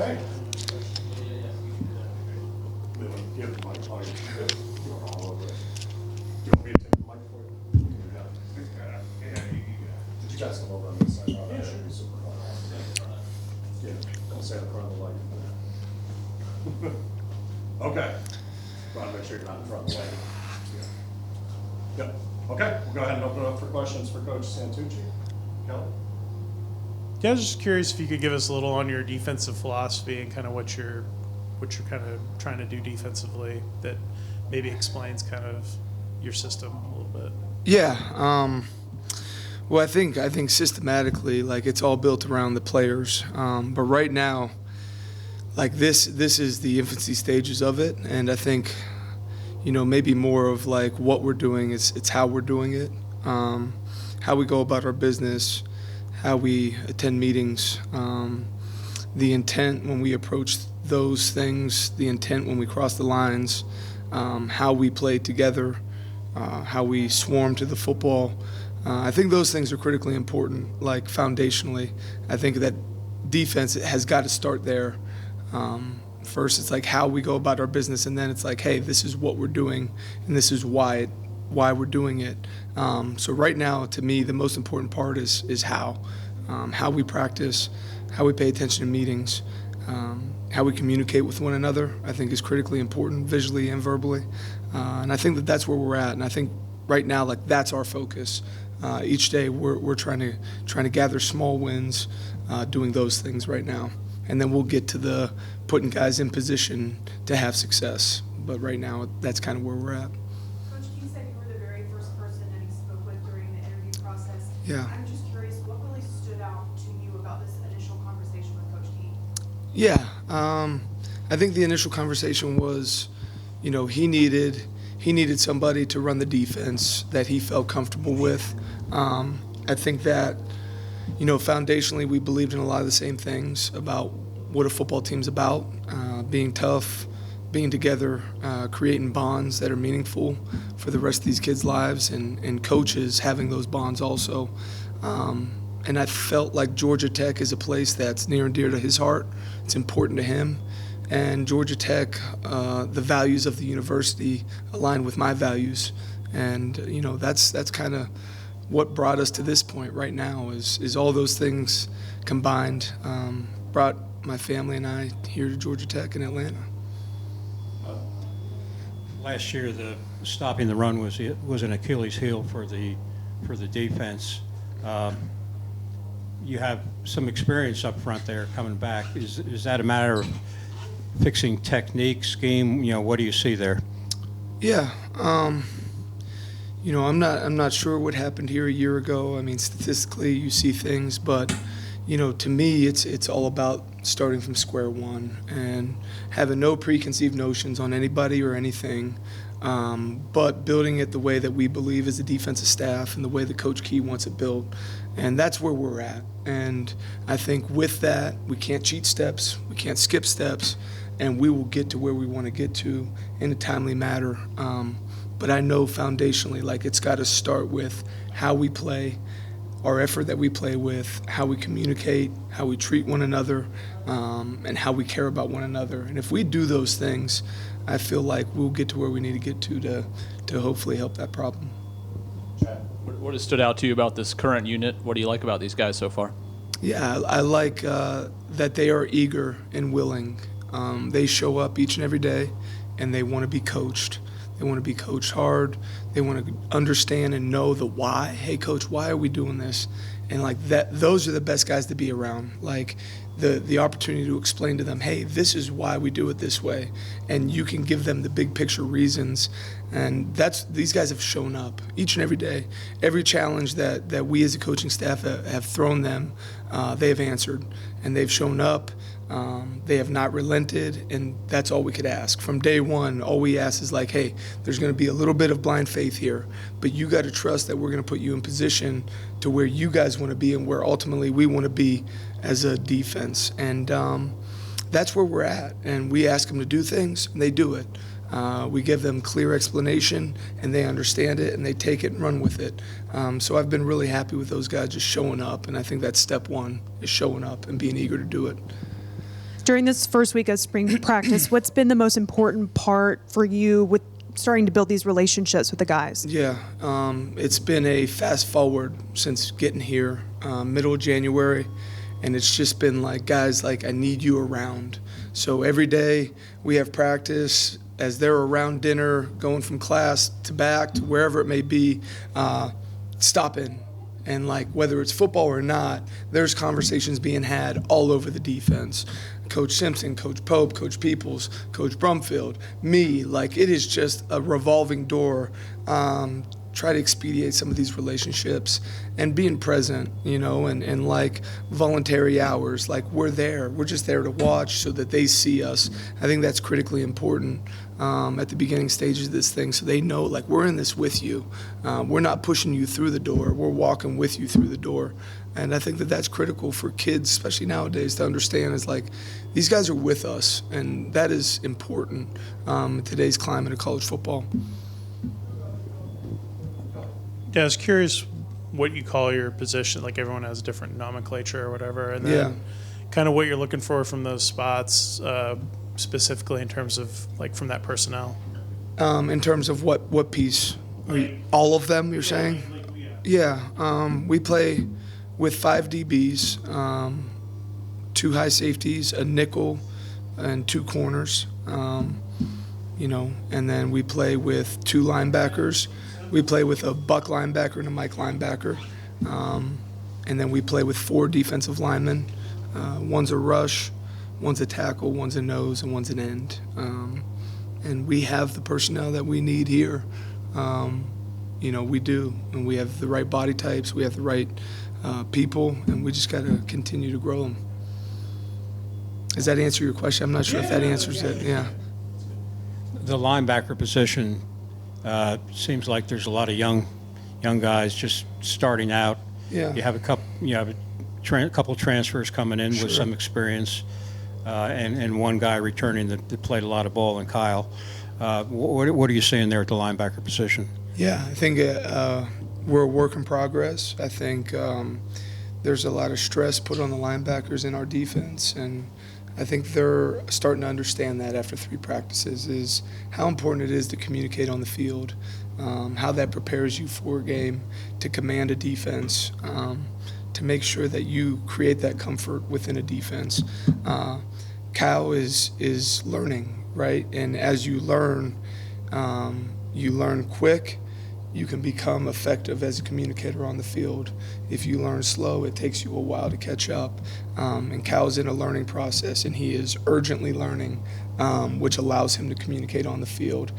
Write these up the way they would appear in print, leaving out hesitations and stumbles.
Okay. Give the mic. You're all over it. Do you want me to take the mic for you? Did you guys come over on this side? Oh, that should be super helpful. Yeah, don't say in front of the light. Okay. Want to make sure you're not in front of the light. Yeah. Yep. Okay, we'll go ahead and open it up for questions for Coach Santucci. Kelly? Yeah, I was just curious if you could give us a little on your defensive philosophy and kind of what you're kind of trying to do defensively that maybe explains kind of your system a little bit. Yeah. Well, I think systematically, like, it's all built around the players. But right now, like, this is the infancy stages of it, and I think, maybe more of like what we're doing. It's how we're doing it, how we go about our business, how we attend meetings, the intent when we approach those things, the intent when we cross the lines, how we play together, how we swarm to the football. I think those things are critically important, like foundationally. I think that defense has got to start there. First, it's like how we go about our business, and then it's like, hey, this is what we're doing, and this is why we're doing it. So right now, to me, the most important part is how we practice, how we pay attention to meetings, how we communicate with one another, I think is critically important, visually and verbally. And I think that's where we're at. And I think right now, like, that's our focus. Each day, we're trying to gather small wins, doing those things right now. And then we'll get to the putting guys in position to have success. But right now, that's kind of where we're at. Coach, you said you were the very first person that he spoke with during the interview process. Yeah. I'm just curious, what really stood out to you about this initial conversation with Coach Key? Yeah, I think the initial conversation was, he needed somebody to run the defense that he felt comfortable with. I think that, foundationally we believed in a lot of the same things about what a football team's about, being tough, being together, creating bonds that are meaningful for the rest of these kids' lives, and coaches having those bonds also. And I felt like Georgia Tech is a place that's near and dear to his heart. It's important to him. And Georgia Tech, the values of the university align with my values. And, that's kind of what brought us to this point right now is all those things combined brought my family and I here to Georgia Tech in Atlanta. Last year, the stopping the run was an Achilles heel for the defense. You have some experience up front there coming back. Is that a matter of fixing technique, scheme? What do you see there? Yeah, I'm not sure what happened here a year ago. I mean, statistically, you see things, but to me, it's all about starting from square one and having no preconceived notions on anybody or anything, but building it the way that we believe as a defensive staff and the way that Coach Key wants it built. And that's where we're at. And I think with that, we can't cheat steps, we can't skip steps, and we will get to where we want to get to in a timely manner. But I know foundationally, like, it's got to start with how we play, our effort that we play with, how we communicate, how we treat one another, and how we care about one another. And if we do those things, I feel like we'll get to where we need to get to hopefully help that problem. What has stood out to you about this current unit? What do you like about these guys so far? Yeah, I like that they are eager and willing. They show up each and every day, and they want to be coached. They want to be coached hard. They want to understand and know the why. Hey, coach, why are we doing this? And like that, those are the best guys to be around. Like the opportunity to explain to them, hey, this is why we do it this way. And you can give them the big picture reasons. And these guys have shown up each and every day. Every challenge that we as a coaching staff have thrown them, they have answered. And they've shown up. They have not relented, and that's all we could ask. From day one, all we ask is like, hey, there's going to be a little bit of blind faith here, but you got to trust that we're going to put you in position to where you guys want to be and where ultimately we want to be as a defense. And that's where we're at. And we ask them to do things, and they do it. We give them clear explanation, and they understand it, and they take it and run with it. So I've been really happy with those guys just showing up, and I think that's step one, is showing up and being eager to do it. During this first week of spring practice, what's been the most important part for you with starting to build these relationships with the guys? Yeah, it's been a fast forward since getting here, middle of January, and it's just been like, guys, like, I need you around. So every day we have practice. As they're around dinner, going from class to back to wherever it may be, stopping. And like, whether it's football or not, there's conversations being had all over the defense. Coach Simpson, Coach Pope, Coach Peoples, Coach Brumfield, me, like, it is just a revolving door. Try to expedite some of these relationships and being present, you know, and like voluntary hours, like we're there. We're just there to watch so that they see us. I think that's critically important at the beginning stages of this thing, so they know, like, we're in this with you. We're not pushing you through the door. We're walking with you through the door. And I think that that's critical for kids, especially nowadays, to understand is like, these guys are with us, and that is important in today's climate of college football. Yeah, I was curious what you call your position. Like, everyone has a different nomenclature or whatever, and then kind of what you're looking for from those spots, specifically in terms of, like, from that personnel. In terms of what piece? All of them, you're saying? Yeah, we play with 5 DBs, 2 high safeties, a nickel, and 2 corners. You know, and then we play with 2 linebackers. We play with a buck linebacker and a Mike linebacker. And then we play with 4 defensive linemen. One's a rush, one's a tackle, one's a nose, and one's an end. And we have the personnel that we need here. You know, we do. And we have the right body types, we have the right people, and we just got to continue to grow them. Does that answer your question? I'm not sure if that answers it. Yeah. The linebacker position, seems like there's a lot of young guys just starting out. Yeah. You have a couple transfers coming in with some experience, and one guy returning that played a lot of ball, and Kyle. What are you seeing there at the linebacker position? Yeah, I think we're a work in progress. I think there's a lot of stress put on the linebackers in our defense, and I think they're starting to understand that after 3 practices is how important it is to communicate on the field, how that prepares you for a game, to command a defense, to make sure that you create that comfort within a defense. Kyle is learning, right? And as you learn quick. You can become effective as a communicator on the field. If you learn slow, it takes you a while to catch up. And Cal's in a learning process, and he is urgently learning, which allows him to communicate on the field.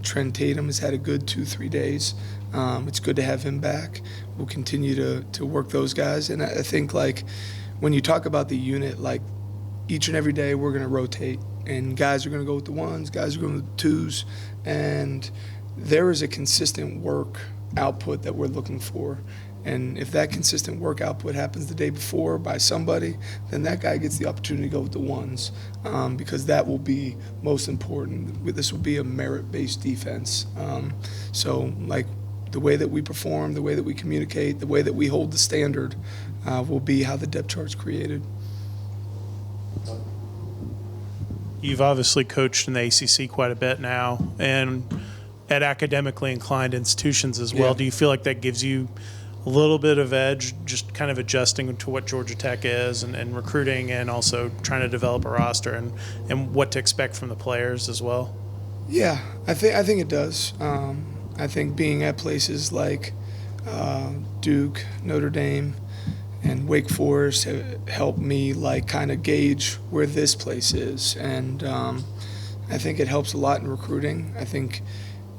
Trent Tatum has had a good 2-3 days. It's good to have him back. We'll continue to work those guys. And I think, like, when you talk about the unit, like, each and every day we're going to rotate. And guys are going to go with the 1s, guys are going with the 2s. And there is a consistent work output that we're looking for. And if that consistent work output happens the day before by somebody, then that guy gets the opportunity to go with the 1s, because that will be most important. This will be a merit-based defense. So, like, the way that we perform, the way that we communicate, the way that we hold the standard will be how the depth chart's created. You've obviously coached in the ACC quite a bit now, and at academically inclined institutions as well. Yeah. Do you feel like that gives you a little bit of edge, just kind of adjusting to what Georgia Tech is and recruiting, and also trying to develop a roster and what to expect from the players as well? Yeah, I think it does. I think being at places like Duke, Notre Dame, and Wake Forest have helped me, like, kind of gauge where this place is. And I think it helps a lot in recruiting. I think,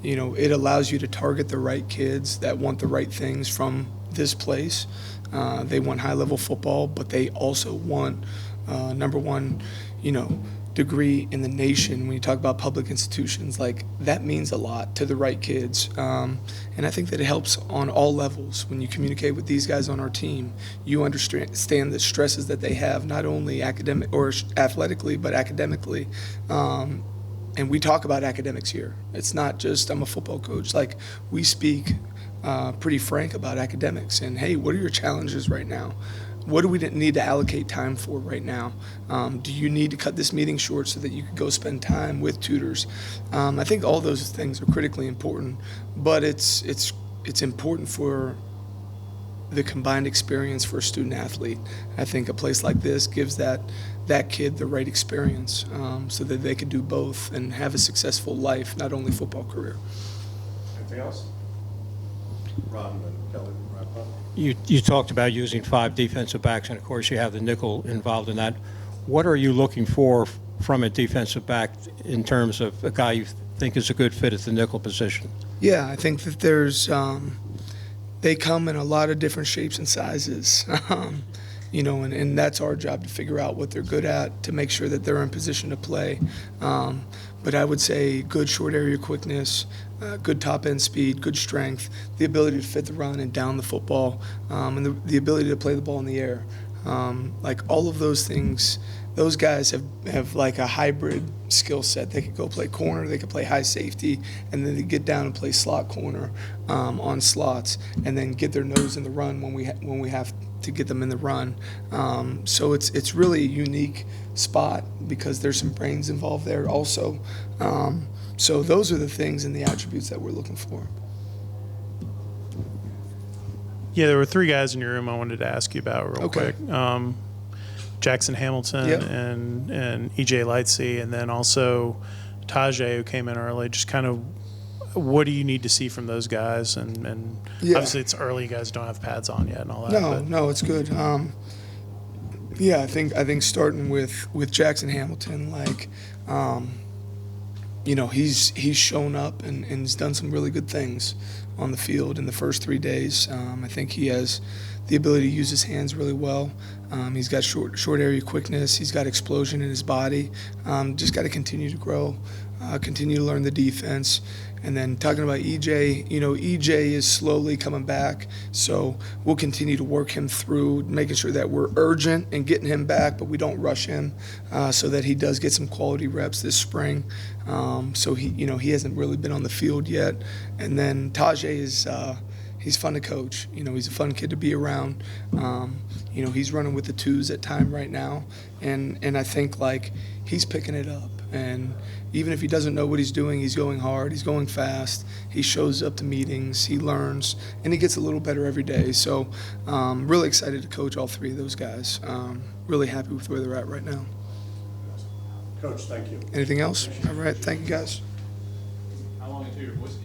you know, it allows you to target the right kids that want the right things from this place. They want high-level football, but they also want number one, you know, degree in the nation. When you talk about public institutions, like, that means a lot to the right kids. And I think that it helps on all levels. When you communicate with these guys on our team, you understand the stresses that they have, not only academic or athletically, but academically. And we talk about academics here. It's not just, I'm a football coach. Like, we speak pretty frank about academics and, hey, what are your challenges right now? what do we need to allocate time for right now? Do you need to cut this meeting short so that you could go spend time with tutors? I think all those things are critically important, but it's important for the combined experience for a student athlete. I think a place like this gives that kid the right experience, so that they can do both and have a successful life, not only football career. Anything else? Ron and Kelly, wrap up. You talked about using 5 defensive backs, and of course you have the nickel involved in that. What are you looking for from a defensive back in terms of a guy you think is a good fit at the nickel position? Yeah, I think that there's they come in a lot of different shapes and sizes. And that's our job to figure out what they're good at, to make sure that they're in position to play. But I would say good short area quickness, good top end speed, good strength, the ability to fit the run and down the football, and the ability to play the ball in the air. Like all of those things, those guys have like a hybrid skill set. They could go play corner, they could play high safety, and then they get down and play slot corner on slots, and then get their nose in the run when we have to get them in the run. So it's really a unique spot because there's some brains involved there also. So those are the things and the attributes that we're looking for. Yeah, there were 3 guys in your room I wanted to ask you about real Okay. quick. Jackson Hamilton Yep. and EJ Lightsey, and then also Tajay, who came in early. Just kind of, what do you need to see from those guys? And Yeah. obviously it's early, you guys don't have pads on yet and all that. No, it's good. Yeah, I think starting with Jackson Hamilton, like, he's shown up and has done some really good things on the field in the first 3 days. I think he has the ability to use his hands really well. He's got short area quickness. He's got explosion in his body. Just got to continue to grow, continue to learn the defense. And then talking about EJ, EJ is slowly coming back, so we'll continue to work him through, making sure that we're urgent and getting him back, but we don't rush him, so that he does get some quality reps this spring. So he hasn't really been on the field yet. And then Tajay is he's fun to coach. He's a fun kid to be around. He's running with the 2s at time right now, and I think like he's picking it up. And even if he doesn't know what he's doing, he's going hard, he's going fast, he shows up to meetings, he learns, and he gets a little better every day. So really excited to coach all 3 of those guys. Really happy with where they're at right now. Coach, thank you. Anything else? All right, thank you guys. How long until your whiskey?